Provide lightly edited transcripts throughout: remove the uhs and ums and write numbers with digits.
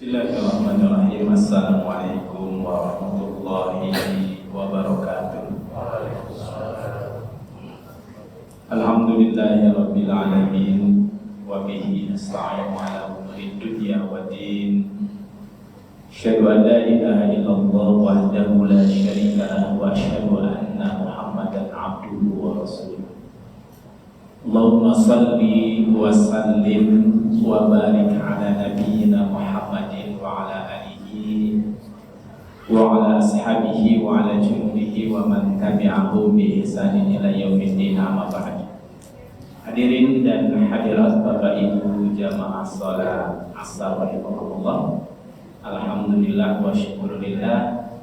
Bismillahirrahmanirrahim. Assalamualaikum warahmatullahi wabarakatuh. Alhamdulillahirabbil alamin wa bihi nasta'inu ala umuri dunya waddin. Asyhadu an la ilaha illallah wahdahu la syarika lahu wa asyhadu anna Muhammadan abduhu wa rasuluh. Allahumma salli wa sallim wa barik ala nabiyyina Muhammadin wa ala alihi wa ala ashabihi wa ala junudihi wa man tabi'ahum bi ihsanin ila yaumiddin, amma ba'd. Hadirin dan hadirat Bapak Ibu jamaah shalat Asar rahimakumullah. Alhamdulillah wa syukurillah,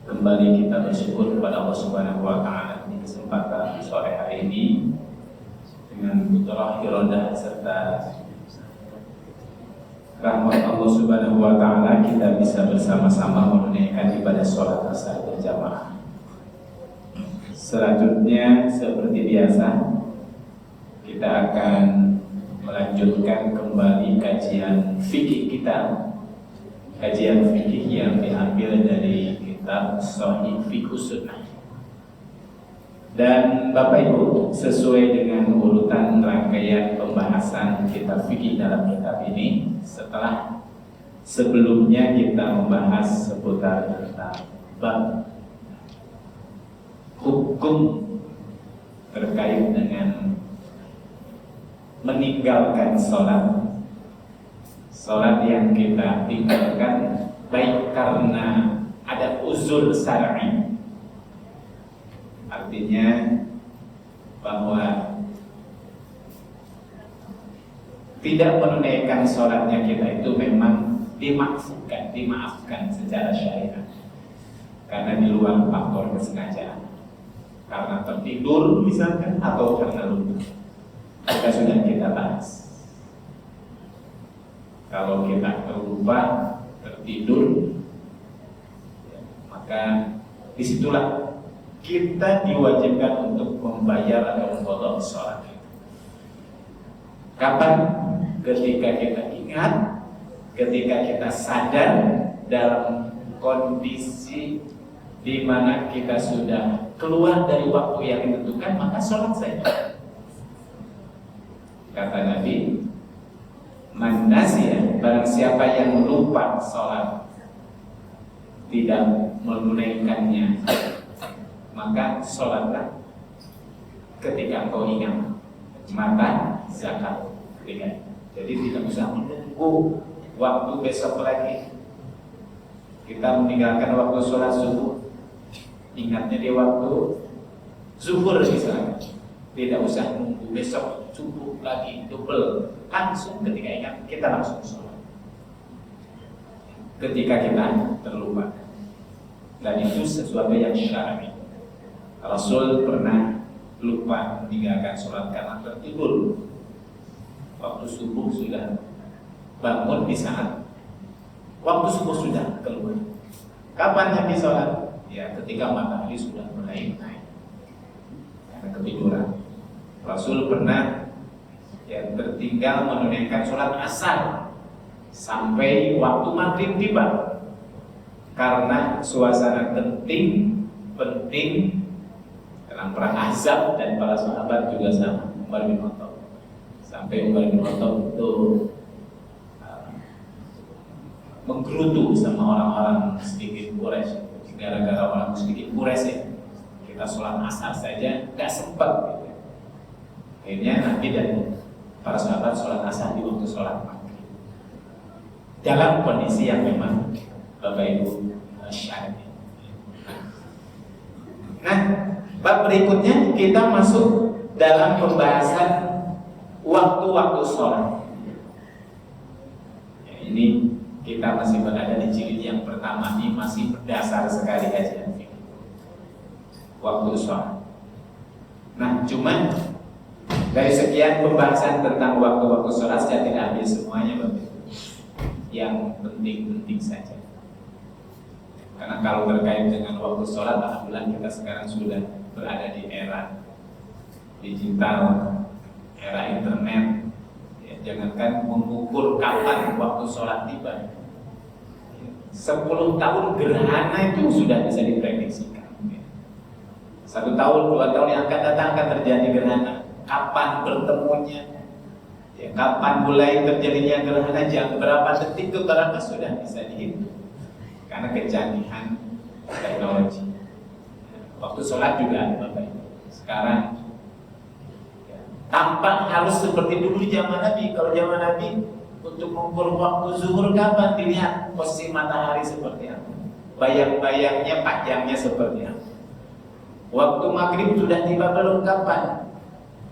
kembali kita bersyukur kepada Allah Subhanahu wa taala di kesempatan sore hari ini dengan putra irodah serta rahmat Allah Subhanahu wa taala kita bisa bersama-sama menunaikan ibadah sholat asar berjamaah. Selanjutnya seperti biasa kita akan melanjutkan kembali kajian fikih kita, kajian fikih yang diambil dari kitab Shahih Fiqhus Sunnah. Dan Bapak Ibu, sesuai dengan urutan rangkaian pembahasan kitab fikih dalam kitab ini, setelah sebelumnya kita membahas seputar tentang bab hukum terkait dengan meninggalkan sholat yang kita tinggalkan baik karena ada uzur syar'i, artinya bahwa tidak menunaikan sholatnya kita itu memang dimaafkan secara syariat karena di luar faktor kesengajaan, karena tertidur misalkan atau karena lupa. Kita sudah kita bahas, kalau kita terlupa, tertidur, maka disitulah kita diwajibkan untuk membayar atau mengqadha sholat. Kapan? Ketika kita ingat, ketika kita sadar dalam kondisi di mana kita sudah keluar dari waktu yang ditentukan, maka sholat saja. Kata Nabi, man nasiya, barang siapa yang lupa sholat, tidak menunaikannya, maka sholatlah ketika engkau ingat, maka zakat ketika. Jadi tidak usah menunggu waktu besok lagi. Kita meninggalkan waktu sholat subuh, ingatnya di waktu zuhur misalnya, tidak usah menunggu besok subuh lagi double, langsung ketika ingat kita langsung sholat ketika kita terlupa. Dan itu sesuatu yang syar'i. Rasul pernah lupa meninggalkan sholat karena tertidur. Waktu subuh sudah bangun di saat waktu subuh sudah keluar. Kapan Nabi sholat? Ya ketika matahari sudah mulai naik karena ketiduran. Rasul pernah tertinggal menunaikan sholat asar sampai waktu maghrib tiba karena suasana penting dalam perang Ahzab, dan para sahabat juga sama. Umar bin Khattab, sampai Umar bin Khattab itu menggerutu sama orang-orang sedikit Quraisy. Gara-gara orang sedikit Quraisy ya, kita sholat asar saja nggak sempat gitu. Akhirnya Nabi dan para sahabat sholat asar di waktu sholat maghrib dalam kondisi yang memang Bapak Ibu syar'i. Nah, bab berikutnya kita masuk dalam pembahasan waktu-waktu sholat. Ya, ini kita masih berada di jilid yang pertama, ini masih berdasar sekali kajian fikih waktu sholat. Nah, cuman dari sekian pembahasan tentang waktu-waktu sholat saya tidak ambil semuanya, Bapak. Yang penting-penting saja. Karena kalau terkait dengan waktu sholat, alhamdulillah kita sekarang sudah berada di era digital, era internet. Ya, jangankan mengukur kapan waktu sholat tiba, 10 tahun gerhana itu sudah bisa diprediksikan. 1 tahun, 2 tahun yang akan datang akan terjadi gerhana. Kapan bertemunya? Ya, kapan mulai terjadinya gerhana? Jam berapa, detik ke berapa sudah bisa dihitung. Karena kecanggihan teknologi. Waktu sholat juga Bapak Ibu. Sekarang ya, tampak harus seperti dulu zaman Nabi. Kalau zaman Nabi untuk mengukur waktu zuhur kapan dilihat posisi matahari seperti apa, bayang-bayangnya panjangnya seperti apa. Waktu maghrib sudah tiba belum kapan?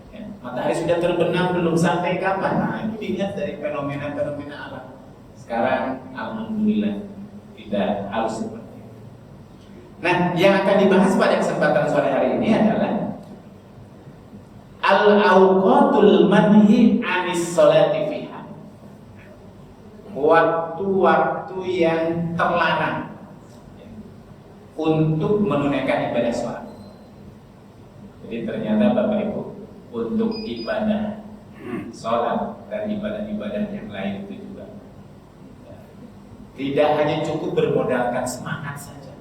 Ya, matahari sudah terbenam belum sampai kapan? Nah, itu dilihat dari fenomena-fenomena alam. Sekarang alhamdulillah tidak harus seperti itu. Nah, yang akan dibahas pada kesempatan sore hari ini adalah al-awqatul manhi 'anis sholati fiha. Waktu-waktu yang terlarang untuk menunaikan ibadah sholat. Jadi ternyata Bapak Ibu, untuk ibadah sholat dan ibadah-ibadah yang lain itu juga tidak hanya cukup bermodalkan semangat saja.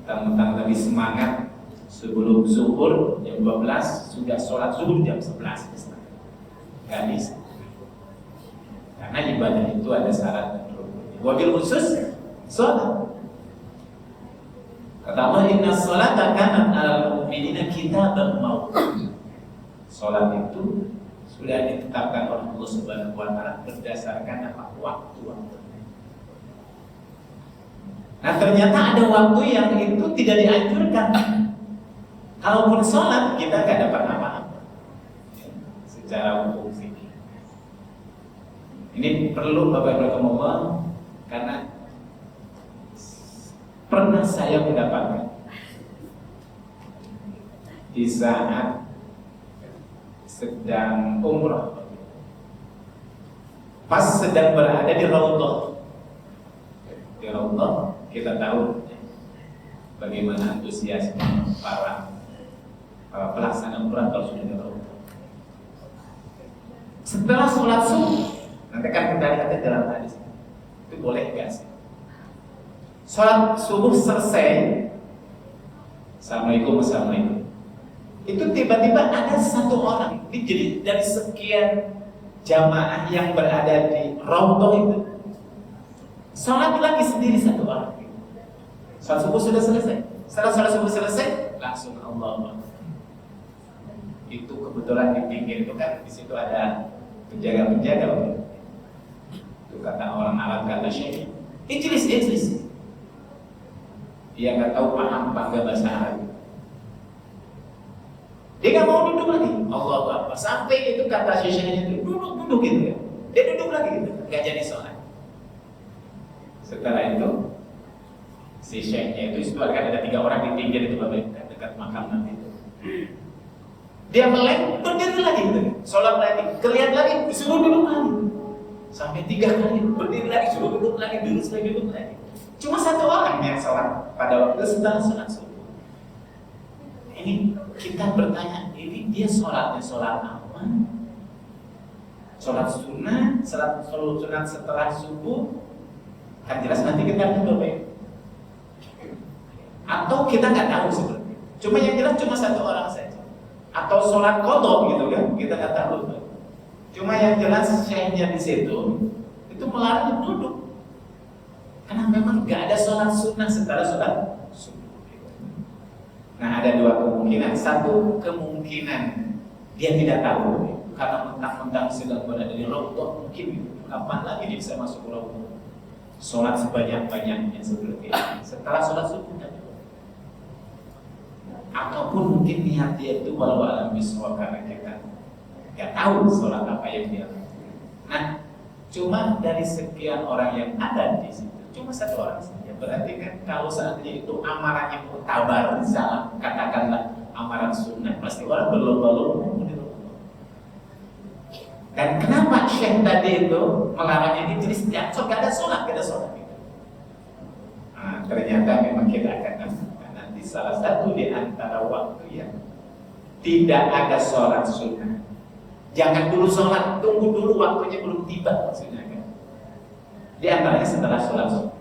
Tentang tadi semangat sebelum zuhur jam 12 sudah sholat zuhur jam 11 misalnya. Gak bisa. Karena ibadah itu ada syarat dan rukun. Wabil khusus sholat. Kata Allah, inna sholata kanat 'alal mu'minina kitaban mawquta. Sholat itu sudah ditetapkan oleh Allah Subhanahu wa taala berdasarkan apa? Waktu-waktu. Nah, ternyata ada waktu yang itu tidak dianjurkan. Kalaupun sholat kita gak dapat apa-apa secara hukum fikih. Ini perlu Bapak Ibu ngomong karena pernah saya mendapatkan di saat sedang umrah, pas sedang berada di Raudhah. Di Raudhah kita tahu bagaimana antusiasme para pelaksana umrah kalau sudah di Raudhah. Setelah sholat subuh, nanti kan kita lihat dalam hadis itu boleh nggak sih? Sholat subuh selesai, Assalamualaikum. Itu tiba-tiba ada satu orang, jadi dari sekian jamaah yang berada di Raudhah itu, sholat lagi sendiri satu orang. Sholat subuh sudah selesai. Setelah sholat subuh selesai, langsung Allah. Itu kebetulan di pinggir itu kan di situ ada penjaga-penjaga. Itu kata orang Arab, kata Syekh, ijlis. Dia nggak tahu paham bangga bahasa Arab. Dia nggak mau duduk lagi. Allahu Akbar. Sampai itu kata Syekhnya itu duduk gitu ya. Dia duduk lagi gitu, nggak jadi sholat. Setelah itu si Syekhnya itu kan ada 3 orang di pinggir itu dekat makam Nabi itu. Dia melek, berdiri lagi gitu. Sholat lagi, kelihatan lagi, disuruh duduk lagi. Sampai 3 kali, berdiri lagi, suruh duduk lagi, duduk lagi. Cuma 1 orang yang sholat pada waktu setelah sholat subuh. Ini kita bertanya, ini dia sholatnya sholat apa? Sholat sunnah, sholat sunat setelah subuh? Kan jelas nanti kita akan berbeda. Atau kita nggak tahu seperti itu. Cuma yang jelas cuma 1 orang saja. Atau sholat qadha gitu kan, kita nggak tahu. Cuma yang jelas syekhnya di situ itu melarang duduk. Karena memang nggak ada sholat sunnah setelah sholat subuh. Nah, ada 2 kemungkinan. Satu kemungkinan dia tidak tahu karena mentang-mentang sedang berada di Raudhah, mungkin kapan lagi dia bisa masuk ke Raudhah. Sholat sebanyak-banyaknya seperti ini setelah sholat subuh. Ataupun mungkin niat dia itu walau alam biswa karena kita nggak tahu sholat apa yang dia lakukan. Nah, cuma dari sekian orang yang ada di situ cuma 1 orang saja. Berarti kan kalau seandainya itu amaran yang mutabar, misalnya katakanlah amaran sunnah, pasti orang berlomba-lomba menurut. Dan kenapa Syekh tadi itu melarangnya ini jenis setiap gak ada sholat gitu. Nah, ternyata memang kita akan temukan nanti salah satu di antara waktu yang tidak ada sholat sunnah. Jangan dulu sholat, tunggu dulu waktunya belum tiba maksudnya kan. Di antaranya setelah sholat subuh.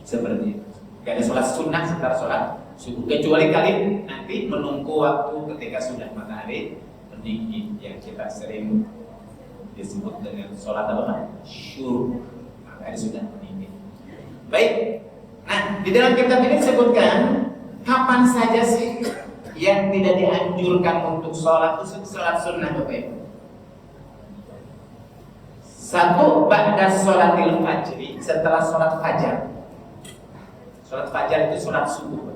Seperti itu. Gak ada sholat sunnah setelah sholat subuh, kecuali kalian nanti menunggu waktu ketika sudah matahari meninggi, yang kita sering disebut dengan sholat apa? Syuruk. Matahari sudah meninggi. Baik. Nah, di dalam kitab ini disebutkan kapan saja sih yang tidak dianjurkan untuk sholat sunnah, Bapak Ibu. Satu, ba'da sholatil fajri, setelah sholat fajar. Sholat fajar itu sholat subuh.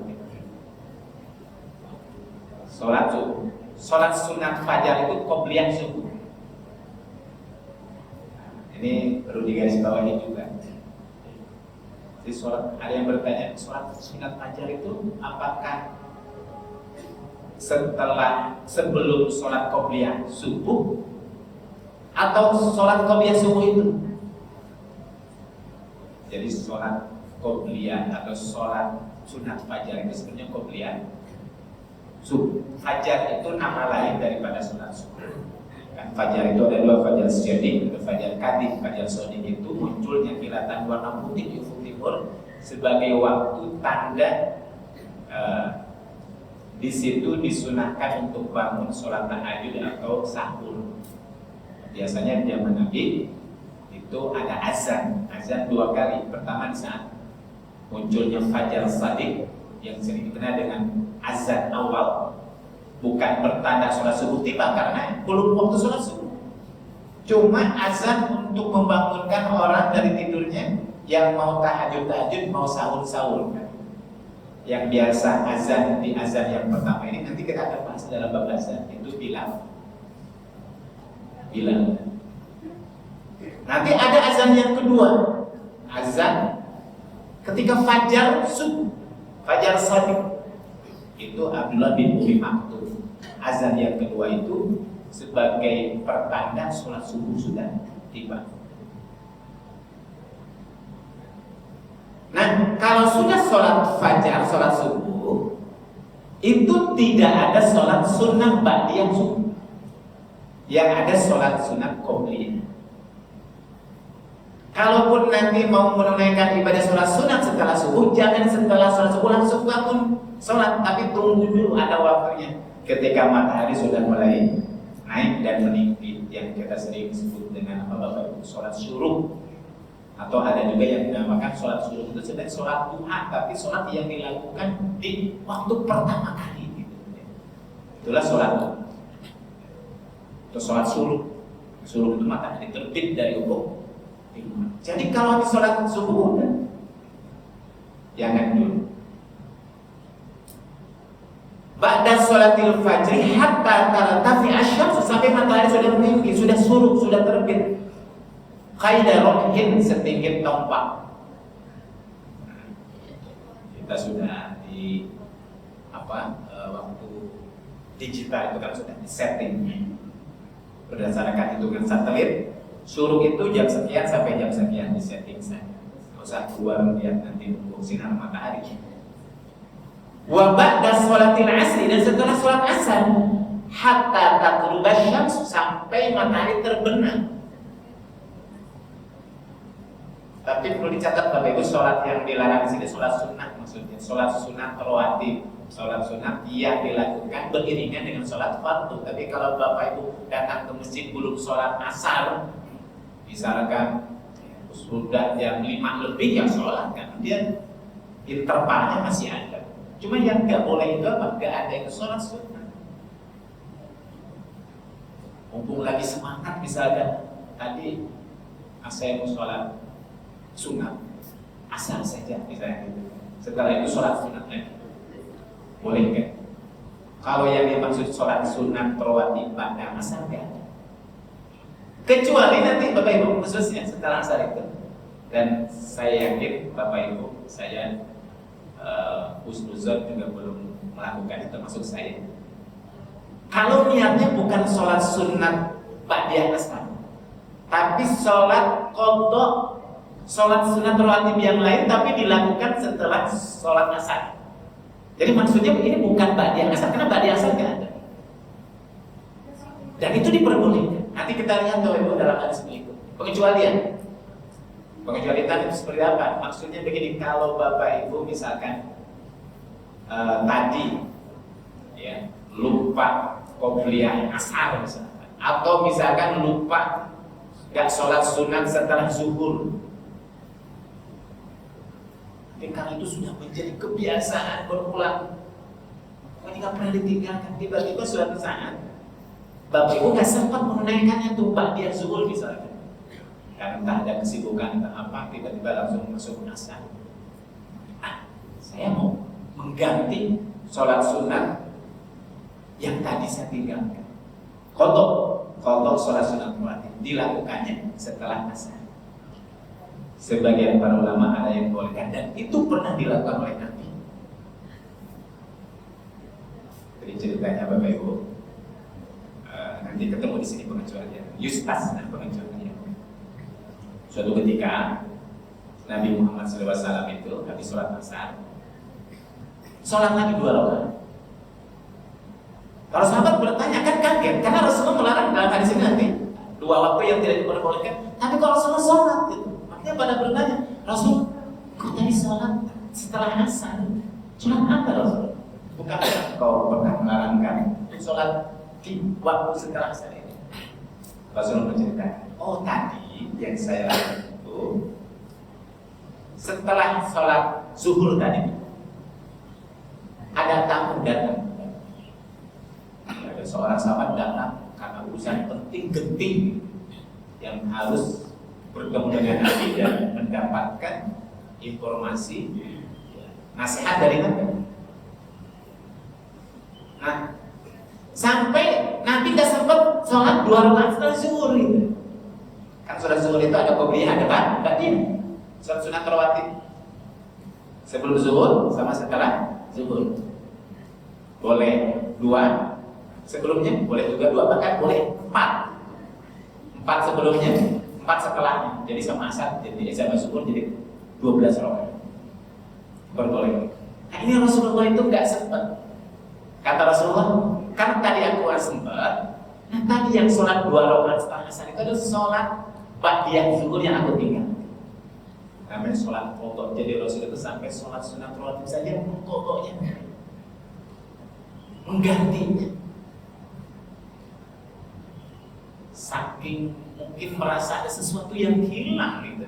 Sholat subuh. Sholat sunat fajar itu qobliyah subuh. Ini perlu digarisbawahi juga. Jadi sholat, ada yang bertanya, sholat sunat fajar itu apakah sebelum sholat qobliyah subuh atau sholat qobliyah subuh itu? Jadi sholat qobliyah atau sholat sunat fajar itu sebenarnya qobliyah subuh. Fajar itu nama lain daripada sholat subuh. Kan fajar itu ada dua, fajar syadik dan fajar kadhib. Fajar syadik itu munculnya kilatan warna putih di ufuk timur sebagai waktu tanda di situ disunahkan untuk bangun sholat tahajud atau sahur. Biasanya di zaman Nabi itu ada azan 2 kali. Pertama di saat munculnya fajar sadiq yang sering dikenal dengan azan awal, bukan pertanda sholat subuh tiba karena belum waktu sholat subuh. Cuma azan untuk membangunkan orang dari tidurnya yang mau tahajud, mau sahur. Yang biasa azan di azan yang pertama ini nanti kita akan bahas dalam bab azan, itu Bilal. Nanti ada azan yang kedua, azan ketika fajar subuh, fajar shadiq, itu Abdullah bin Umi Maktum. Azan yang kedua itu sebagai pertanda sholat subuh sudah tiba. Nah, kalau sudah sholat fajar, sholat subuh, itu tidak ada sholat sunnah ba'diyah subuh. Yang ada sholat sunat qobliyah. Kalaupun nanti mau menunaikan ibadah sholat sunat setelah subuh, jangan setelah sholat subuh langsung bangun sholat, tapi tunggu dulu ada waktunya. Ketika matahari sudah mulai naik dan meninggi, yang kita sering sebut dengan apa Bapak Ibu, sholat syuruk. Atau ada juga yang dinamakan sholat syuruk itu sebenarnya sholat duha, tapi sholat yang dilakukan di waktu pertama kali. Itulah sholat. Itu sholat suruh. Suruh itu matahari terbit dari ufuk timur. Jadi kalau di sholat subuh udah jangan dulu. Ba'da sholatil fajri hatta tartafi asyamsu, sampai matahari sudah meninggi, sudah suruh, sudah terbit. Qaida romhin, setinggi tombak. Kita sudah di waktu digital itu kan sudah di setting berdasarkan hitungan satelit. Suruh itu jam sekian sampai jam sekian di setting saja. Nggak usah keluar lihat nanti nunggu sinar matahari. Wa ba'da sholatil asri, dan setelah sholat asar hatta tatluba syams, sampai matahari terbenam. Tapi perlu dicatat Bapak Ibu, sholat yang dilarang di sini sholat sunnah, maksudnya sholat sunnah rawatib, sholat sunnah yang dilakukan beriringan dengan sholat fardu. Tapi kalau Bapak Ibu datang ke masjid belum sholat asar, misalkan sudah jam 5 lebih, ya sholat, kan dia intervalnya masih ada. Cuma yang nggak boleh itu apa? Nggak ada yang sholat sunnah. Mumpung lagi semangat, misalkan tadi saya mau sholat sunat asar saja misalnya gitu. Setelah itu sholat sunat lagi, boleh kan? Kalau yang dimaksud sholat sunat rawatib pada asar nggak ada. Kecuali nanti Bapak Ibu khususnya setelah asar itu, dan saya yakin Bapak Ibu, saya husnuzon juga belum melakukan itu, termasuk saya. Kalau niatnya bukan sholat sunat ba'diyah asar, tapi sholat qadha, sholat sunat rawatib yang lain, tapi dilakukan setelah sholat asar. Jadi maksudnya ini bukan ba'diyah asar, karena ba'diyah asar nggak ada. Dan itu diperbolehkan. Nanti kita lihat Bapak Ibu dalam hadis berikut. Pengecualian. Pengecualian itu seperti apa? Maksudnya begini, kalau Bapak Ibu misalkan tadi ya lupa qobliyah asar misalkan, atau misalkan lupa gak sholat sunat setelah zuhur. Tapi karena itu sudah menjadi kebiasaan berulang, pokoknya gak pernah ditinggalkan. Tiba-tiba suatu saat Bapak Ibu gak sempat menunaikannya tuh ba'diyah zuhur misalkan, karena entah ada kesibukan entah apa, tiba-tiba langsung masuk asar. Saya mau mengganti sholat sunat yang tadi saya tinggalkan. Qadha sholat sunat rawatib dilakukannya setelah asar. Sebagian para ulama ada yang bolehkan, dan itu pernah dilakukan oleh Nabi. Jadi ceritanya Bapak Ibu, nanti ketemu di sini pengecualian, yustas dan pengecualian. Suatu ketika Nabi Muhammad SAW itu habis sholat asar, sholat lagi 2 rakaat. Para sahabat bertanya, kan kaget karena Rasulullah melarang dalam hadis ini nanti 2 waktu yang tidak diperbolehkan. Tapi kalau Rasulullah sholat gitu, makanya pada bertanya, Rasul, kok tadi sholat setelah asar? Sholat apa Rasul? Bukankah kau pernah melarangkan untuk sholat di waktu setelah asar ini? Rasulullah menceritakan, oh tadi yang saya lakukan itu setelah sholat zuhur tadi, ada tamu datang. Ada seorang sahabat datang karena urusan penting genting yang harus bertemu dengan Nabi dan mendapatkan informasi nasihat dari Nabi. Nah, sampai Nabi tidak sempat sholat 2 rakaat setelah zuhur itu. Kan sholat zuhur itu ada qobliyah, ada ba'diyah. Sholat sunat rawatib sebelum zuhur sama setelah zuhur. Boleh 2 sebelumnya, boleh juga 2, bahkan boleh 4 sebelumnya, 4 setelahnya. Jadi sama asar, jadi sama zuhur, jadi 12 rakaat. Berboleh. Nah ini Rasulullah itu nggak sempat. Kata Rasulullah, kan tadi aku nggak sempat. Nah tadi yang sholat 2 rakaat setelah asar itu adalah sholat ba'diyah zuhur yang aku tinggal. Namanya sholat qadha. Jadi Rasul itu sampai sholat sunat rawatib saja qadhanya, menggantinya. Saking mungkin merasa ada sesuatu yang hilang gitu.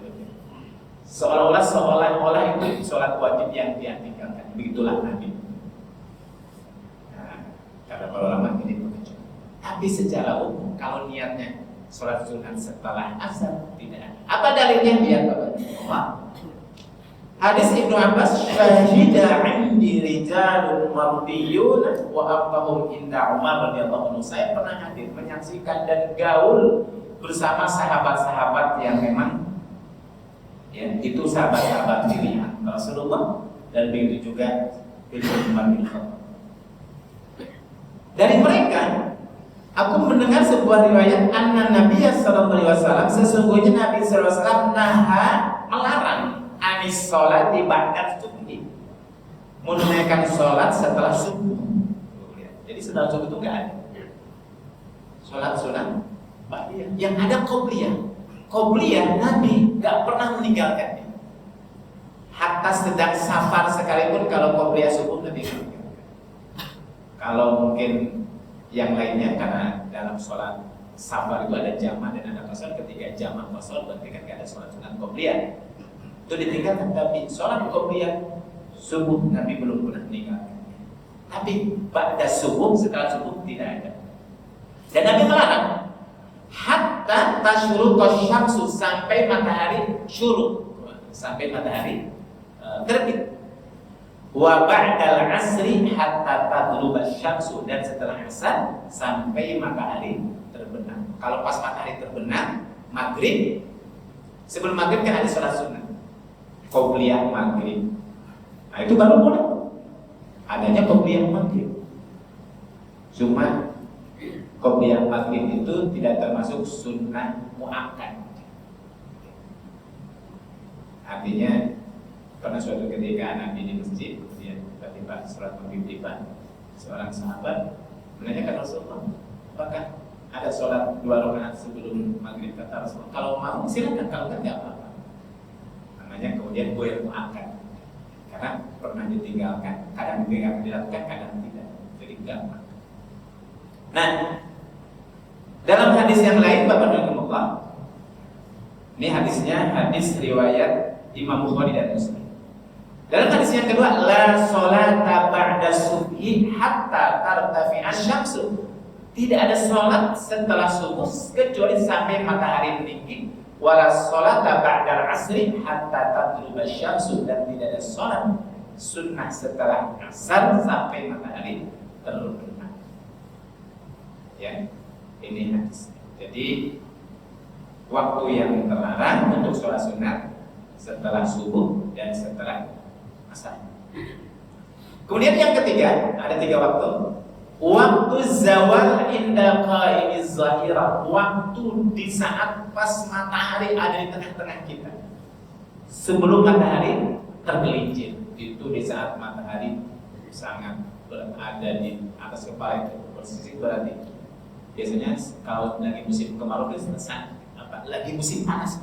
Seolah-olah itu sholat wajib yang dia tinggalkan. Begitulah Nabi. Nah, kata para ulama ini begitu. Tapi secara umum kalau niatnya sholat sunat setelah asar tidak ada. Apa dalilnya? Biar Bapak Ibu. Hadis Ibnu Abbas, syahida 'indi rijalun mardiyun wa aqahum inda Umar radhiyallahu anhu. Saya pernah hadir menyaksikan dan gaul bersama sahabat-sahabat yang memang ya, itu sahabat-sahabat pilihan Rasulullah, dan begitu juga Umar bin Khattab. Dari mereka aku mendengar sebuah riwayat anna Nabiya sallallahu alaihi wasallam, sesungguhnya Nabi sallallahu alaihi wasallam naha, melarang anis sholat di ba'da subuh, menunaikan sholat setelah subuh. Jadi setelah subuh itu enggak ada sholat sunat ba'diyah. Yang ada qobliyah Nabi enggak pernah meninggalkannya. Hatta sedang safar sekalipun, kalau qobliyah subuh Nabi enggak meninggalkan. Kalau mungkin yang lainnya, karena dalam sholat safar itu ada jama' dan ada qasar. Ketika jama' qasar berarti kan ada sholat sunat qobliyah, itu ditinggalkan. Tapi sholat qobliyah subuh Nabi belum pernah meninggalkan. Tapi ba'da subuh, setelah subuh tidak ada. Dan Nabi melarang hatta tasyruqa syamsu, sampai matahari syuruk, sampai matahari terbit. Wa ba'dal asri hatta taghrub syamsu, dan setelah asar sampai matahari terbenam. Kalau pas matahari terbenam, maghrib, sebelum maghrib kan ada sholat sunnah qobliyah maghrib. Nah itu baru boleh adanya qobliyah maghrib. Cuma qobliyah maghrib itu tidak termasuk sunnah muakkad. Artinya pernah suatu ketika Nabi di masjid, kemudian tiba-tiba sholat maghrib tiba, seorang sahabat menanyakan Rasulullah, apakah ada sholat 2 rakaat sebelum maghrib? Kata Rasulullah, kalau mau silakan, kalau enggak apa-apa. kemudian gue muakkad karena pernah ditinggalkan, kadang dilakukan, kadang tidak, jadi gampang. Nah, dalam hadis yang lain Bapak rahimahullah, ini hadisnya hadis riwayat Imam Bukhari dan Muslim. Dalam hadis yang kedua, la sholata ba'da subhi hatta tartafi asy-syamsu. Tidak ada sholat setelah subuh kecuali sampai matahari meninggi. Wala sholata ba'da asri hatta tatluba asy-syamsu, dan tidak ada sholat sunnah setelah asar sampai matahari terbenam. Ya, ini hadis. Jadi waktu yang terlarang untuk sholat sunnah setelah subuh dan setelah asar. Kemudian yang ketiga, ada 3 waktu. Waktu zawal inda qaimiz zahirah, waktu di saat pas matahari ada di tengah-tengah kita, sebelum matahari tergelincir. Itu di saat matahari sangat berada di atas kepala itu, posisi berarti biasanya kalau lagi musim kemarau itu selesai, lagi musim panas.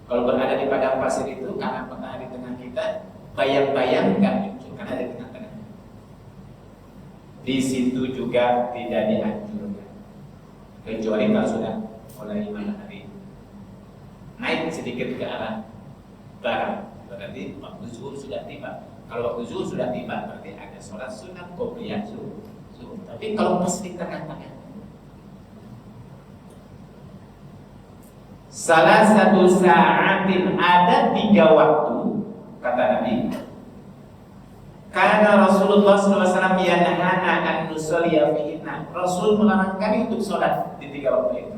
Kalau berada di padang pasir itu karena matahari tengah kita, bayang-bayang nggak muncul karena ada di tengah-tengah. Di situ juga tidak dianjurkan, kecuali kalau sudah mulai matahari naik sedikit ke arah barat, berarti waktu zuhur sudah tiba. Kalau waktu zuhur sudah tiba, berarti ada sholat sunat qobliyah zuhur. Tapi kalau pas di tengah-tengah, salah satu sa'atin, ada 3 waktu, kata Nabi. Karena Rasulullah SAW yanahana an nusalliya fihinna. Rasul melarang kami untuk sholat di 3 waktu itu.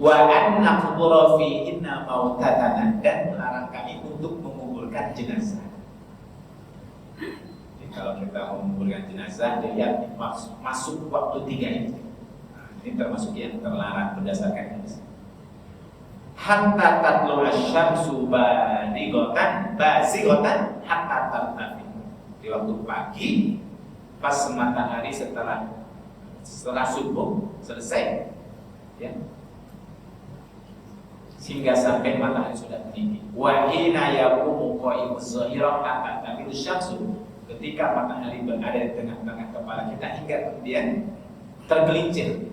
Wa an naqbura fihinna mautatana, dan melarang kami untuk menguburkan jenazah. Jadi kalau kita menguburkan jenazah, dilihat masuk waktu 3 ini. Nah, ini termasuk yang terlarang berdasarkan hadis. Hatta tatlu asy-syamsu bazighatan hatta tartafi. Di waktu pagi pas matahari setelah subuh selesai, ya, sehingga sampai matahari sudah tinggi. Wa hina yaqumu qaimuz zahirah hatta tamilu syamsu, ketika matahari berada di tengah-tengah kepala kita hingga kemudian tergelincir.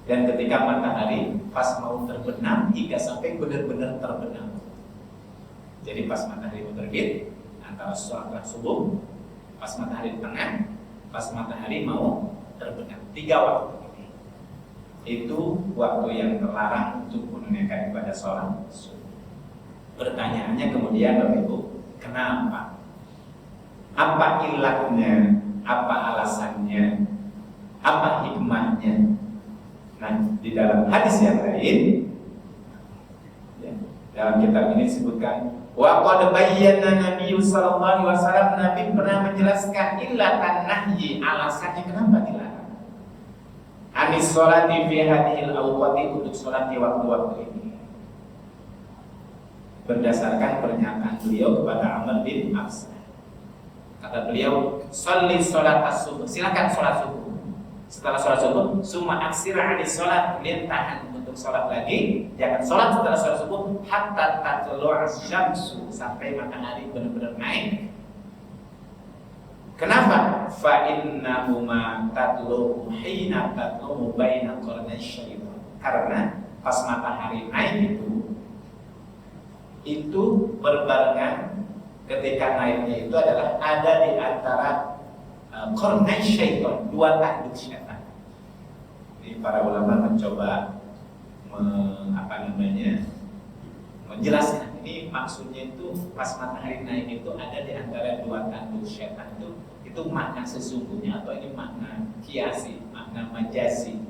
Dan ketika matahari pas mau terbenam hingga sampai benar-benar terbenam. Jadi pas matahari mau terbit, antara sholat subuh, pas matahari tengah, pas matahari mau terbenam, 3 waktu ini. Itu waktu yang terlarang untuk menunaikan ibadah sholat subuh. Pertanyaannya kemudian Bapak Ibu, kenapa? Apa ilatnya? Apa alasannya? Apa hikmahnya? Nah, di dalam hadis yang lain, ya, dalam kitab ini disebutkan, wa qad bayyana Nabi sallallahu alaihi wasallam, Nabi pernah menjelaskan illatan nahyi, alasannya kenapa dilarang. Anis sholati fi hadhil awqati, untuk sholat di waktu-waktu ini. Berdasarkan pernyataan beliau kepada Amr bin As. Kata beliau, sholli sholat as-subuh, silakan sholat subuh. Setelah sholat subuh, summa aksir anis sholat, kemudian tahan untuk sholat lagi. Jangan sholat setelah sholat subuh hatta tatlu'a syamsu, sampai matahari benar-benar naik. Kenapa? Fa innahuma tatlu'u hina tatlu'u baina qarnay syaitan. Karena pas matahari naik itu berbarengan, ketika naiknya itu adalah ada di antara qarnay syaitan, 2 tanduk syaitan. Ini para ulama mencoba menjelaskan. Ini maksudnya itu pas matahari naik itu ada di antara 2 tanduk syaitan itu makna sesungguhnya, atau ini makna kiasi, makna majazi.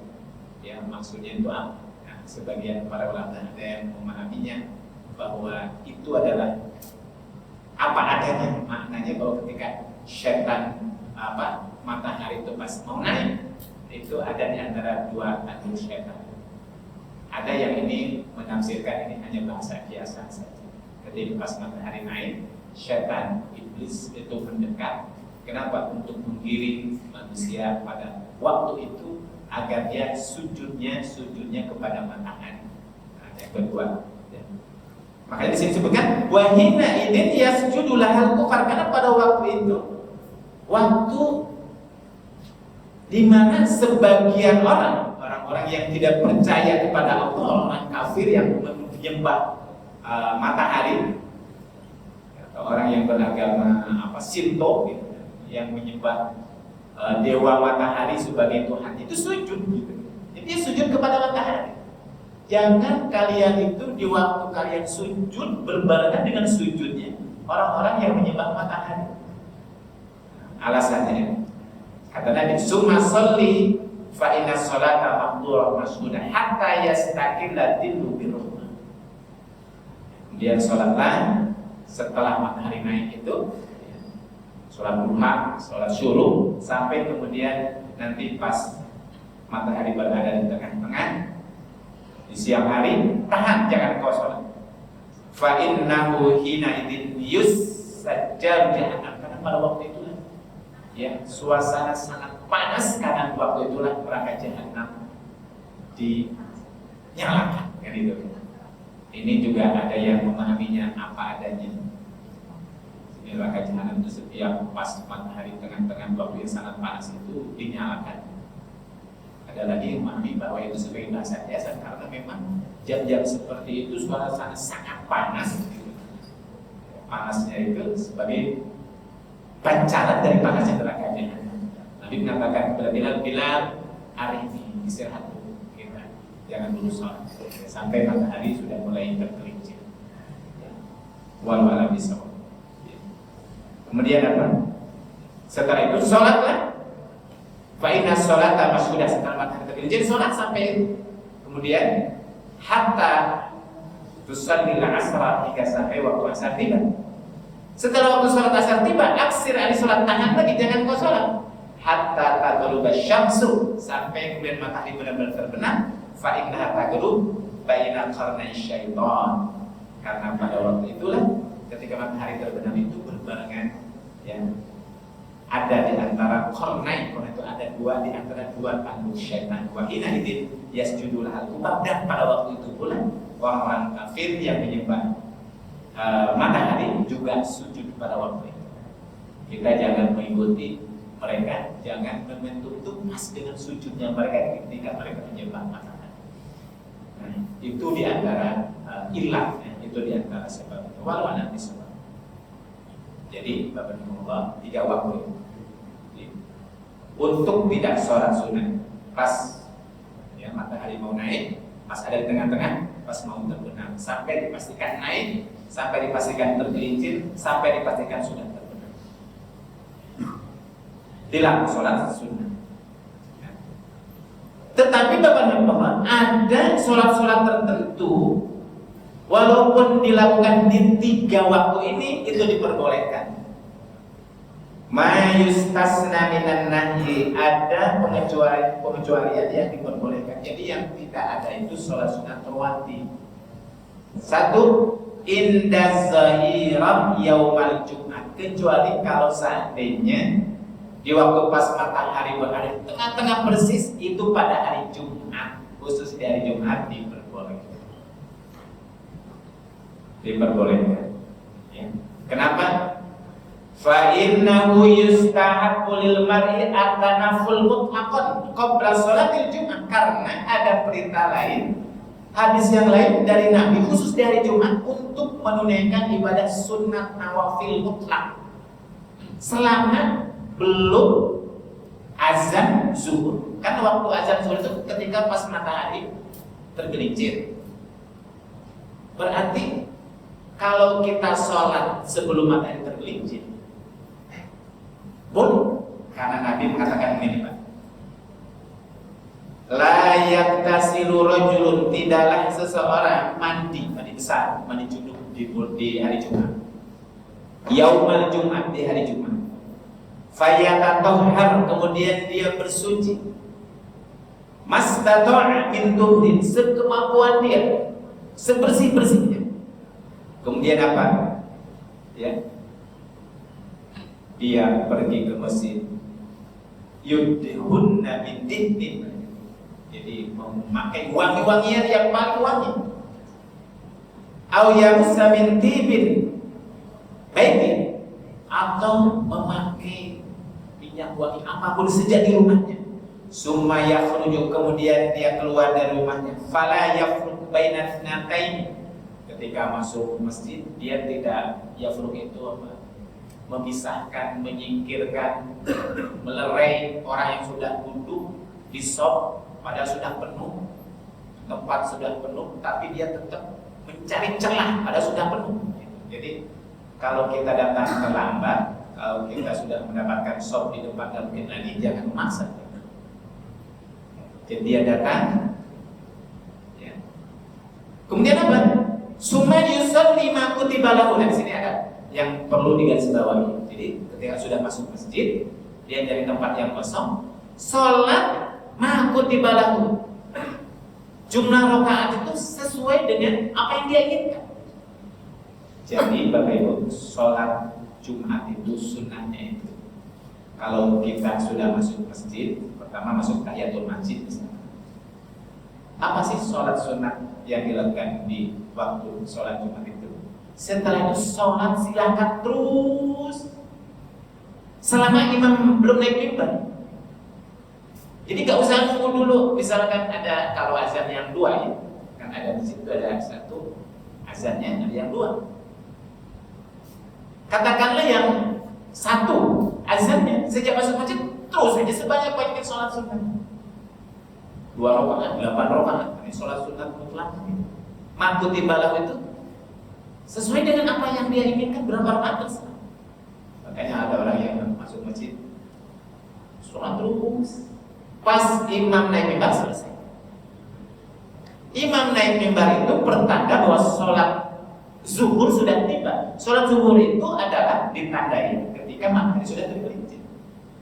Ya, maksudnya itu apa? Nah, sebagian para ulama ada yang memahaminya bahwa itu adalah apa adanya, maknanya bahwa ketika syaitan matahari itu pas mau naik, itu ada di antara 2 tanduk syaitan. Ada yang ini menafsirkan ini hanya bahasa biasa saja. Ketika pas matahari naik, syaitan iblis itu mendekat. Kenapa? Untuk menggiring manusia pada waktu itu agar dia sujudnya kepada matahari. Nah, yang kedua, ya. Makanya di sini disebutkan wahina idin yasjudu lahal kufar, karena pada waktu itu waktu di mana sebagian orang-orang yang tidak percaya kepada Allah, orang kafir yang menyembah matahari, atau orang yang beragama Shinto gitu, yang menyembah dewa matahari sebagai Tuhan, itu sujud gitu. Jadi sujud kepada matahari. Jangan kalian itu di waktu kalian sujud berbarengan dengan sujudnya orang-orang yang menyembah matahari. Alasannya, kata Nabi, summa sholli fa inna sholata maqdurah mas'udah hatta yastaqilla dillu birrahmah. Kemudian sholatlah setelah matahari naik itu, sholat duha, sholat syuruk, sampai kemudian nanti pas matahari berada di tengah-tengah di siang hari, tahan, jangan kau sholat. Fa innahu hina idin yusajjar jahannam, karena pada waktu itulah ya suasana sangat panas, karena waktu itulah neraka jahanam dinyalakan, kan itu. Ini juga ada yang memahaminya apa adanya. Neraka jahanam itu setiap pas matahari tengah-tengah waktu yang sangat panas itu dinyalakan. Ada lagi yang memahami bahwa itu sebagai bahasa biasa, karena memang jam-jam seperti itu suasana sangat panas. Panasnya itu sebagai pancaran dari panasnya neraka jahanam. Nabi mengatakan kepada Bilal, hari ini istirahat dulu, jangan dulu sholat sampai matahari sudah mulai tergelincir. Walau bisa. Kemudian apa? Setelah itu sholatlah. Fa'inna sholata mas'udah, setelah matahari tergelincir sholat sampai kemudian hatta tusallil asra, hingga sampai waktu asar tiba. Setelah waktu sholat asar tiba, aksir ali sholat, tahan lagi, jangan kau sholat hatta tagruba syamsu, sampai kemudian matahari benar-benar terbenam. Fa'innaha tagrub baina qarnai syaitan, karena pada waktu itulah ketika matahari terbenam itu berbarengan ya ada di antara qarnai, itu ada dua di antara dua tanduk syaitan. Wa hina idin yasjudu lahal kufar, dan pada waktu itu pula orang-orang kafir yang menyembah matahari juga sujud pada waktu itu. Kita jangan mengikuti mereka, jangan membentuk pas dengan sujudnya mereka ketika mereka menyembah matahari. Nah, itu di antara ilahnya, itu di antara sebab. Walau nanti sebab. Jadi Bapak Ibu Allah, 3 waktu itu. Untuk tidak sholat sunnah pas ya matahari mau naik, pas ada di tengah-tengah, pas mau terbenam, sampai dipastikan naik, sampai dipastikan tergelincir, sampai dipastikan sudah terbenam. Dilakukan sholat sunnah. Tetapi Bapak dan Bapak, ada sholat-sholat tertentu walaupun dilakukan di 3 waktu ini itu diperbolehkan. Ma yustasna minan nahyi, ada pengecualian yang diperbolehkan. Jadi yang tidak ada itu sholat sunat rawatib. 1, inda zahiram yaumal Jumat, kecuali kalau seandainya di waktu pas matahari berada di tengah-tengah persis itu pada hari Jumat, khusus di hari Jumat diperbolehkan. Ya. Kenapa? Fa innahu yustahabbu lil mar'i at-tanaful mutlaqan qabla sholatil Jumat, karena ada perintah lain, hadis yang lain dari Nabi khusus di hari Jumat untuk menunaikan ibadah sunat nawafil mutlak selama belum azan zuhur. Kan waktu azan zuhur itu ketika pas matahari tergelincir. Berarti kalau kita sholat sebelum matahari tergelincir boleh, karena Nabi mengatakan ini Pak, la yaktasilu rajulun, tidaklah seseorang mandi besar, mandi junub di hari Jumat, yaumal Jumat, di hari Jumat, fayatatahhar, kemudian dia bersuci, mastata'a min tuhrin, sekemampuan dia, sebersih-bersihnya. Kemudian apa? Ya, dia pergi ke masjid, yudhunna min dihnin, jadi memakai wangi-wangian yang paling wangi. au yamussa min tibin baitin, atau memakai minyak wangi apapun sejak di rumahnya. Summa yakhruju, kemudian dia keluar dari rumahnya. Fala yafruq baina thnataini, ketika masuk masjid dia tidak yafruq itu apa? Memisahkan, menyingkirkan, melerai orang yang sudah duduk di shop padahal sudah penuh, tempat sudah penuh, tapi dia tetap mencari celah padahal sudah penuh. Jadi kalau kita datang terlambat, kalau kita sudah mendapatkan shop di depan dan mungkin lagi, jangan memaksa. Jadi dia datang, ya. Kemudian apa? Summa yusalli ma kutiba lahu. Di sini ada yang perlu digarisbawahi. Jadi ketika sudah masuk masjid, dia cari tempat yang kosong, sholat ma kutiba lahu. Jumlah rakaat itu sesuai dengan apa yang dia inginkan. Jadi Bapak Ibu, sholat Jumat itu sunnahnya itu, kalau kita sudah masuk masjid, pertama masuk tahiyatul masjid misalnya. Apa sih sholat sunnah yang dilakukan di waktu sholat Jumat itu? Setelah itu sholat silakan terus selama imam belum naik mimbar. Jadi gak usah nunggu dulu. Misalkan ada, kalau azan yang dua ya, kan ada di situ ada satu azannya, ada yang dua. Katakanlah yang satu azannya sejak masuk masjid terus saja sebanyak-banyaknya sholat sunnah. 2 rakaat, 8 rakaat, ini sholat sunnah mutlak. Makutiba lahu itu sesuai dengan apa yang dia inginkan, berapa rakaat terserah. Makanya ada orang yang masuk masjid sholat terus, pas imam naik mimbar selesai. Imam naik mimbar itu pertanda bahwa sholat zuhur sudah tiba. Sholat zuhur itu adalah ditandai ketika matahari sudah tergelincir.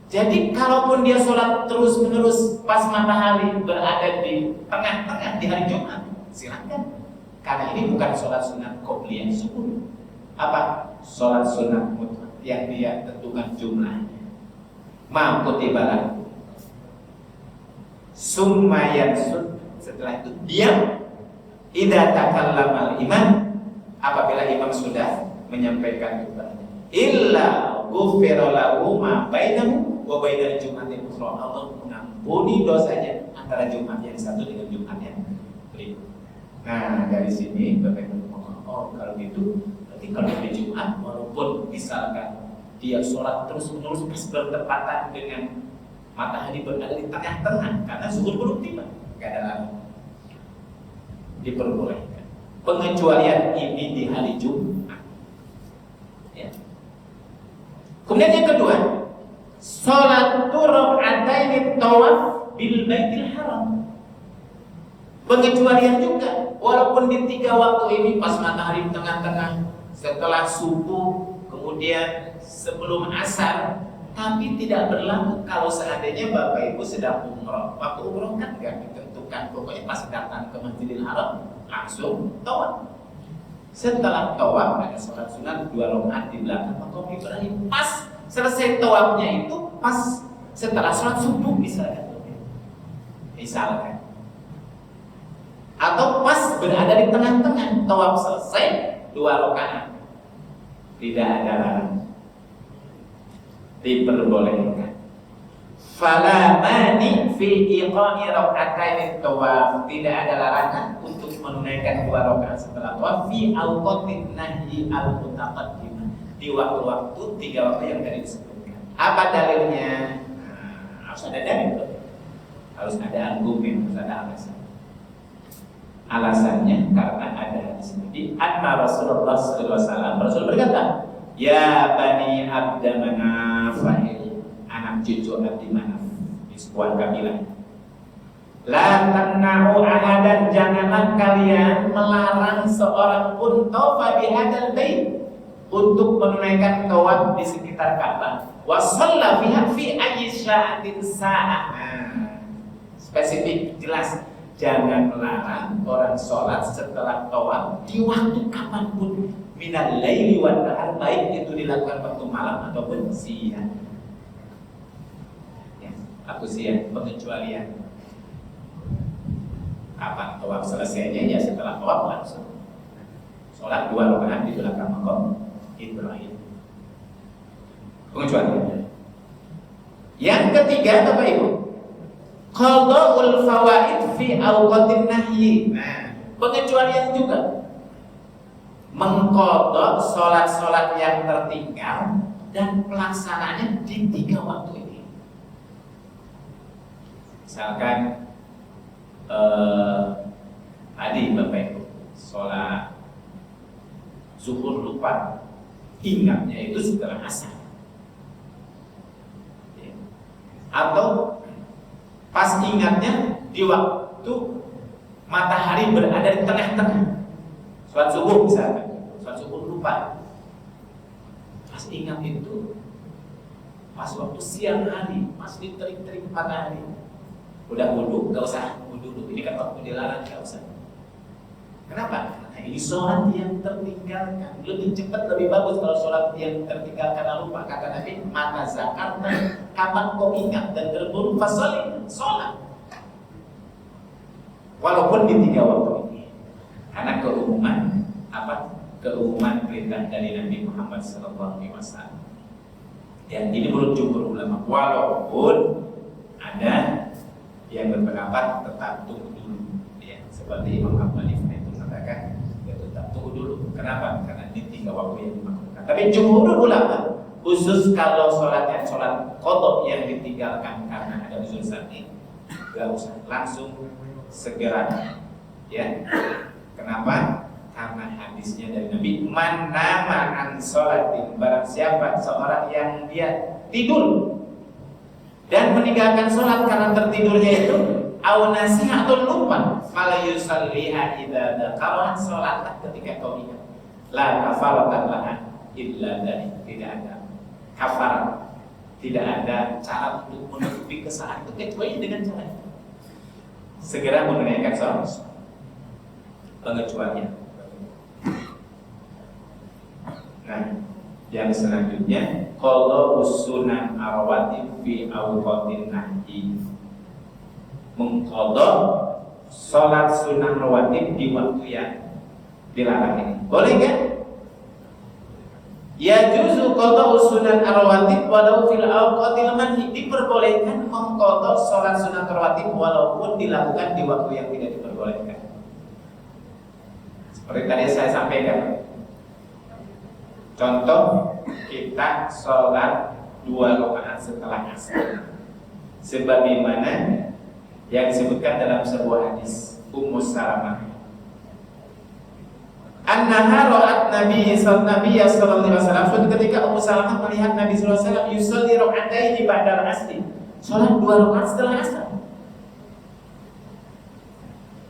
Jadi kalaupun dia sholat terus menerus pas matahari berada di tengah-tengah di hari Jumat, silakan. Karena ini bukan sholat sunat qobliyah zuhur. Apa? Sholat sunat mutlak yang dia tentukan jumlahnya. Ma kutiba lahu. Summa yansud, setelah itu diam. Idza takallama al-imam, apabila imam sudah menyampaikan khutbahnya, illa ghufira lahu ma bainahu wa bainal jum'atil ukhra. Allah mengampuni dosanya antara Jumat yang satu dengan Jumat yang berikut. Nah, dari sini Bapak Ibu, oh kalau gitu berarti kalau di Jumat walaupun misalkan dia sholat terus-menerus pas bertepatan dengan matahari berada di tengah-tengah karena zuhur belum tiba, enggak ada lagi, diperbolehkan. Pengecualian ini di hari Jumat. Ya. Kemudian yang kedua, sholat raka'ataini tawaf bil baitil haram. Pengecualian juga, walaupun di 3 waktu ini pas matahari tengah-tengah, setelah subuh, kemudian sebelum asar, tapi tidak berlaku kalau seandainya Bapak Ibu sedang umroh. Waktu umroh kan nggak ditentukan, pokoknya pas datang ke Masjidil Haram langsung tawaf. Setelah tawaf ada sholat sunat 2 rakaat di belakang maqam Ibrahim. Pas selesai tawafnya itu pas setelah sholat subuh misalkan. Atau pas berada di tengah-tengah tawaf selesai 2 rakaat. Tidak ada larangan, diperbolehkan. Fala mani fi iqa'i raka'ataini tawaf, tidak ada larangan untuk menunaikan 2 rakaat setelah tawaf fi awqatin nahyi al-mutaqaddimah, di waktu-waktu 3 waktu yang tadi disebutkan. Apa dalilnya? Harus ada dalil, harus ada argumen, harus ada alasan. Alasannya karena ada hadis Nabi, anna Rasulullah sallallahu alaihi wasallam, Rasul berkata, ya bani Abd Manaf, anak cucu Abdi Manaf, di sebuah kabilah. La tamna'u ahadan, janganlah kalian melarang seorang pun tawaf bi hadzal bait, untuk menunaikan tawaf di sekitar Ka'bah. Wa shalla fiha fi ayyi sya'atin sa'ah. Spesifik, jelas. Jangan melarang orang sholat setelah tawaf di waktu kapanpun, minal laili wan nahar, baik itu dilakukan waktu malam ataupun siang. Ya, aku siang, pengecualian. Kapan tawaf selesainya? Ya setelah tawaf langsung sholat 2 rakaat di belakang maqam Ibrahim. Pengecualian. Yang ketiga Bapak Ibu, qada'ul fawaid fi awqatin nahyi. Nah, pengecualian juga mengqadha sholat-sholat yang tertinggal dan pelaksanaannya di 3 waktu ini. Misalkan tadi Bapak Ibu sholat zuhur lupa, ingatnya itu setelah asar, ya. Atau pas ingatnya di waktu matahari berada di tengah-tengah, sholat subuh misalkan, sholat subuh lupa, pas ingat itu pas waktu siang hari, masih terik-terik matahari, udah wudhu, gak usah wudhu dulu, ini kan waktu dilarang, gak usah. Kenapa? Karena ini sholat yang tertinggalkan. Lebih cepat, lebih bagus kalau sholat yang tertinggalkan karena lupa. Kata Nabi, mata zakarta, kapan kau ingat dan terburu fasolin, sholat. Walaupun di 3 waktu ini, karena keumuman keumuman perintah dari Nabi Muhammad SAW. Dan ini menurut jumhur ulama. Walaupun ada yang berpendapat tetap tunggu dulu, ya, seperti Imam Abu Hanifah itu mengatakan ya tetap tunggu dulu. Kenapa? Karena ini 3 waktu yang dimaksudkan. Tapi jumhur ulama khusus kalau sholatnya sholat qadha yang ditinggalkan karena ada uzur syar'i, gak usah, langsung segera, ya. Kenapa? Karena hadisnya dari Nabi, man nama an sholatin, barang siapa seorang yang dia tidur dan meninggalkan sholat karena tertidurnya itu, au nasiha atau lupa, fala yusalliha idza dzakara, sholatlah ketika kau ingat. La kafarata laha illa dzalik, tidak ada kafarat, tidak ada cara untuk menutupi kesalahan itu kecuali dengan cara itu. Segera menunaikan sholat. Pengecualian. Nah, yang selanjutnya qadha usunan arwatib fi awqatin nahyi, mengqadha salat sunnah rawatib di waktu yang dilarang ini. Boleh kan? Ya juzu qadha usunan arwatib walau fil awqatil manhi, diperbolehkan mengqadha salat sunnah rawatib walaupun dilakukan di waktu yang tidak diperbolehkan. Seperti tadi saya sampaikan, contoh kita sholat 2 rakaat setelah asar, sebagaimana yang disebutkan dalam sebuah hadis Ummu Salamah. Annaha ra'at Nabi sallallahu alaihi wasallam, suatu ketika Ummu Salamah melihat Nabi sallallahu alaihi wasallam yusolli raka'ataini ba'da al-asri, sholat 2 rakaat setelah asar.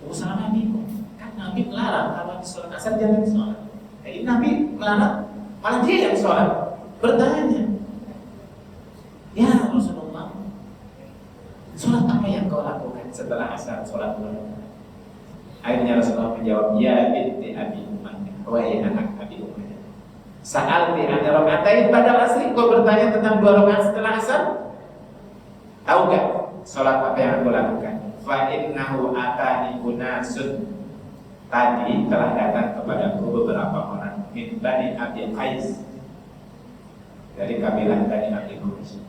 Ummu Salamah bingung, kan Nabi melarang kalau di sholat asar jangan sholat. Jadi Nabi melarang, malah dia yang sholat. Bertanya, ya Rasulullah, sholat apa yang kau lakukan setelah asar, sholat 2 rakaat? Akhirnya Rasulullah menjawab, ya binti Abi Umayyah, wahai anak Abi Umayyah, sa'alti an raka'atain pada asri, kau bertanya tentang 2 rakaat setelah asar? Tahu gak sholat apa yang aku lakukan? Fa innahu atani unasun, tadi telah datang kepadaku beberapa orang min Bani Abi Qais, dari kabilah Bani Abi Qais.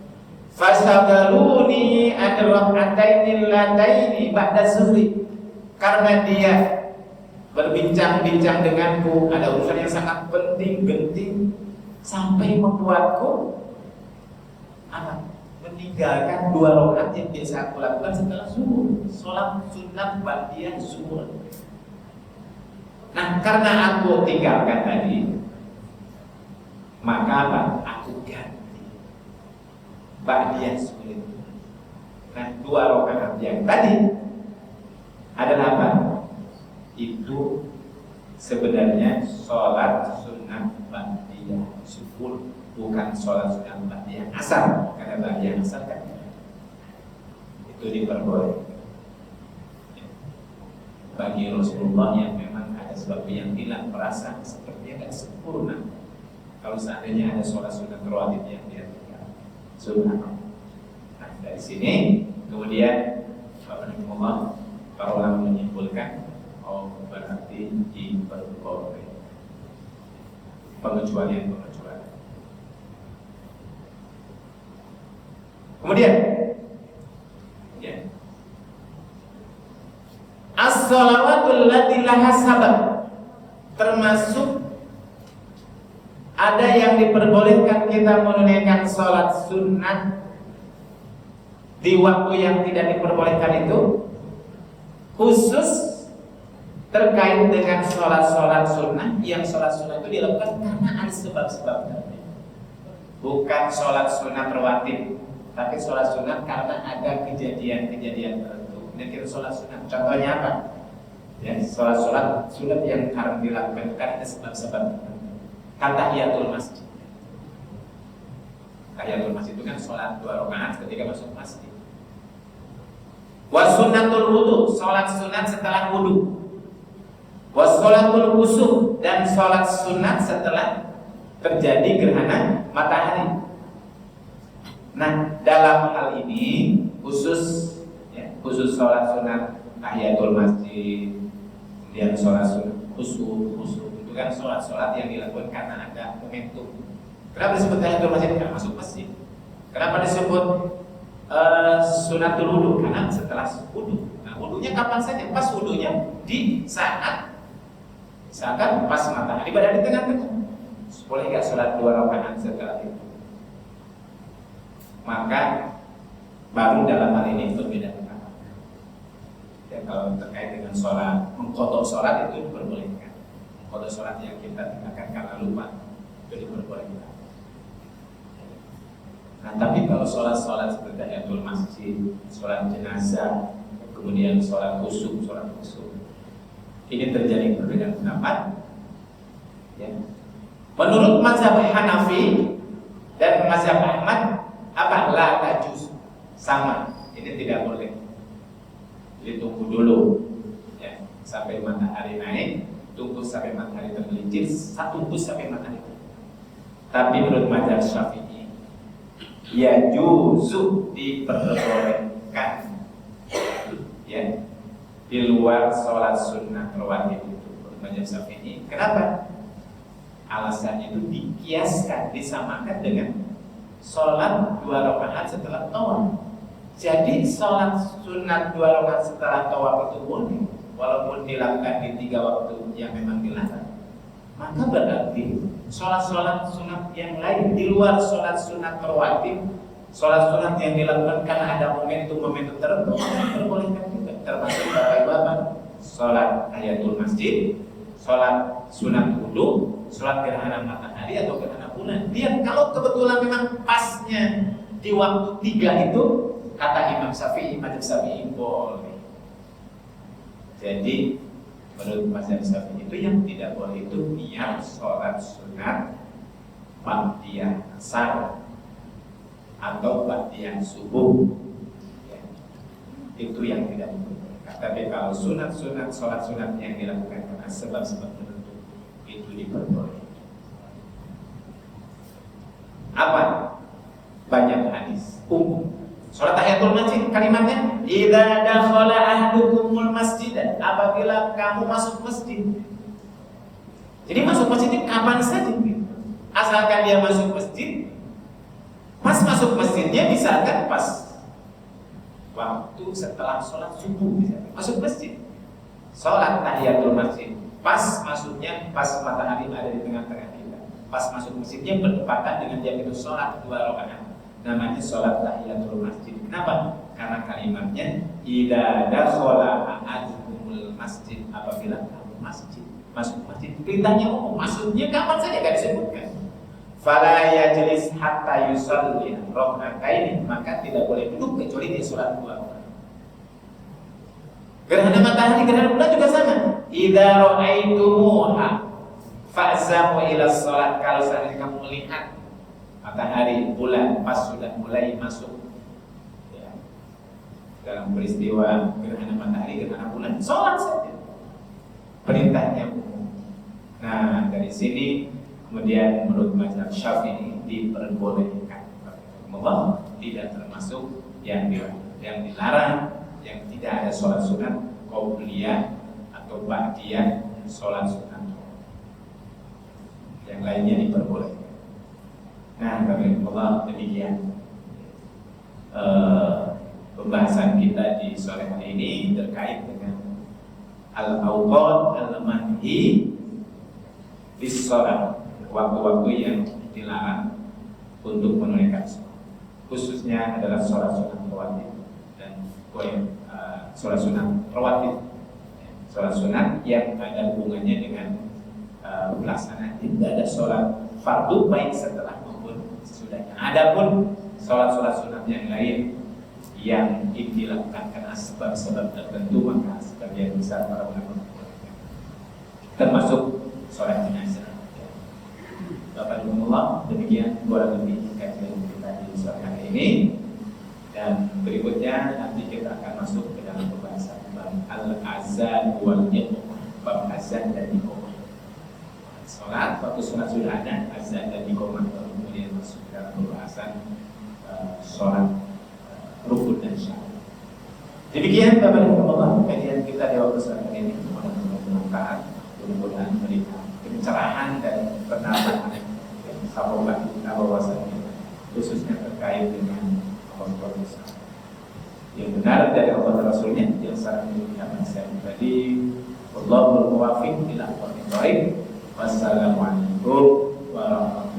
Fasagaluni an raka'ataini lataini ba'da zuhri, karena dia berbincang-bincang denganku, ada urusan yang sangat penting, genting, sampai membuatku meninggalkan 2 rakaat yang biasa aku lakukan setelah zuhur, sholat sunat ba'diyah zuhur. Nah, karena aku tinggalkan tadi, maka apa? Aku ganti ba'diyah zuhur. Nah, 2 rakaat yang tadi adalah apa? Itu sebenarnya sholat sunnah ba'diyah zuhur, bukan sholat sunnah ba'diyah asar. Karena ba'diyah asar kan itu diperbolehkan bagi Rasulullah yang memang ada sebab yang hilang perasaan seperti tidak sempurna. Kalau seandainya ada sholat sunnah rawatib yang dia tinggal sunnah. Nah, dari sini kemudian para ulama menyimpulkan, oh berarti diperbolehkan. pengecualian. Kemudian ya, as-shalawatul lati laha sabab, termasuk ada yang diperbolehkan kita menunaikan sholat sunnah di waktu yang tidak diperbolehkan itu, khusus terkait dengan sholat sunnah, yang sholat sunnah itu dilakukan karena ada sebab-sebabnya, bukan sholat sunnah rawatib, tapi sholat sunnah karena ada kejadian-kejadian tertentu. Dan kita sholat sunnah, contohnya apa? Ya, sholat sunnah yang harus dilakukan karena ada sebab-sebab. Tahiyatul masjid. Tahiyatul masjid itu kan sholat 2 rakaat ketika masuk masjid. Wasunnatul wudu, sholat sunat setelah wudu. Wassolatul kusuf, dan sholat sunat setelah terjadi gerhana matahari. Nah, dalam hal ini khusus sholat sunat tahiyatul masjid, kemudian sholat sunat kusuf itu kan sholat yang dilakukan karena ada momentum. Kenapa disebut tahiyatul masjid? Karena masuk masjid. Kenapa disebut sunatul wudu? Karena setelah wudu. Nah, wudunya kapan saja? Pas wudunya di saat misalkan pas matahari berada di tengah-tengah. Boleh nggak sholat 2 rakaat setelah itu? Maka baru dalam hal ini berbeda. Ya, kalau terkait dengan sholat, mengqadha sholat itu diperbolehkan. Mengqadha sholat yang kita tinggalkan karena lupa itu diperbolehkan. Nah, tapi kalau sholat seperti tahiyatul masjid, sholat jenazah, kemudian sholat khusuf, ini terjadi perbedaan pendapat. Ya. Menurut mazhab Hanafi dan mazhab Ahmad, apa? La tajuz, sama, ini tidak boleh. Jadi tunggu dulu, ya, sampai matahari naik, tunggu sampai matahari tergelincir, tunggu sampai matahari naik. Tapi menurut mazhab Syafi'i, ya juzu, diperbolehkan, ya, di luar sholat sunnah rawatib itu. Menurut mazhab Syafi'i, kenapa? Alasannya itu dikiaskan, disamakan dengan sholat 2 rakaat setelah tawaf. Jadi sholat sunat 2 rakaat setelah tawaf itu boleh, walaupun dilakukan di 3 waktu yang memang dilarang. Maka berarti sholat sunat yang lain di luar sholat sunat rawatib, sholat sunat yang dilakukan karena ada momentum tertentu, diperbolehkan juga. Termasuk bapak-bapak sholat tahiyatul masjid, sholat sunat wudu, sholat gerhana matahari atau gerhana bulan. Dia kalau kebetulan memang pasnya di waktu 3 itu, kata Imam Syafi'i, mazhab Syafi'i boleh. Jadi menurut mazhab Syafi'i itu yang tidak boleh itu niat sholat sunat ba'diyah asar atau ba'diyah subuh, ya. Itu yang tidak boleh. Tapi kalau sholat sunat yang dilakukan karena sebab-sebab tertentu itu diperbolehkan. Apa? Banyak hadis umum. Sholat tahiyatul masjid, kalimatnya idza dakhala ahdukumul masjid, apabila kamu masuk masjid. Jadi masuk masjidnya kapan saja, asalkan dia masuk masjid. Pas masuk masjidnya misalkan pas waktu setelah sholat subuh, misalkan masuk masjid, sholat tahiyatul masjid. Pas masuknya pas matahari ada di tengah-tengah kita. Pas masuk masjidnya berdekatan dengan dia itu sholat 2 rakaat. Namanya sholat tahiyatul masjid. Kenapa? Karena kalimatnya idza dakhala ahadukumul masjid, apabila kamu masuk masjid. Perintahnya umum, maksudnya kapan saja, enggak disebutkan. Fala yajlis hatta yusalli raka'ataini, maka tidak boleh duduk kecuali dia sholat 2 rakaat. Gerhana matahari, gerhana bulan juga sama. Idza ra'aitumuha fa'zamu ila sholat, kalau seandainya kamu melihat matahari, bulan pas sudah mulai masuk, ya, dalam peristiwa gerhana matahari, gerhana bulan, sholat saja. Perintahnya umum. Nah, dari sini kemudian menurut mazhab Syafi'i diperbolehkan. Allah tidak termasuk yang dilarang, yang tidak ada sholat sunat qabliyah atau ba'diyah sholat sunat. yang lainnya diperbolehkan. Nah, Allah, demikian pembahasan kita di sore hari ini terkait dengan al-awqat al-manhi bis-shalah, waktu-waktu yang dilarang untuk menunaikan sholat, khususnya adalah sholat sunat rawatib dan sholat sunat rawatib, sholat sunat yang ada hubungannya dengan pelaksanaan. Tidak ada sholat fardu baik setelah maupun sesudahnya. Adapun sholat sunat yang lain yang dilakukan karena sebab-sebab tertentu, maka sebagian besar para ulama termasuk sholat jenazah. Bapak Ibu Allah, demikian kurang lebih kajian kita di sore hari ini, dan berikutnya nanti kita akan masuk ke dalam pembahasan bab al-azan wal iqamah, bab azan dan iqamah. Sholat waktu sholat sudah ada, azan dan iqamah, kemudian masuk ke dalam pembahasan sholat rukun dan syarat. Demikian Bapak Ibu Allah, kajian kita di waktu saat ini. Mudah-mudahan memberikan pencerahan dan penataan sahabat kita bahwasanya khususnya terkait dengan Allah yang benar dari Allah dan Rasulnya, yang salah menunjukkan manusia pribadi. Wallahul muwaffiq ila aqwamit thoriq. Wassalamualaikum warahmatullahi wabarakatuh.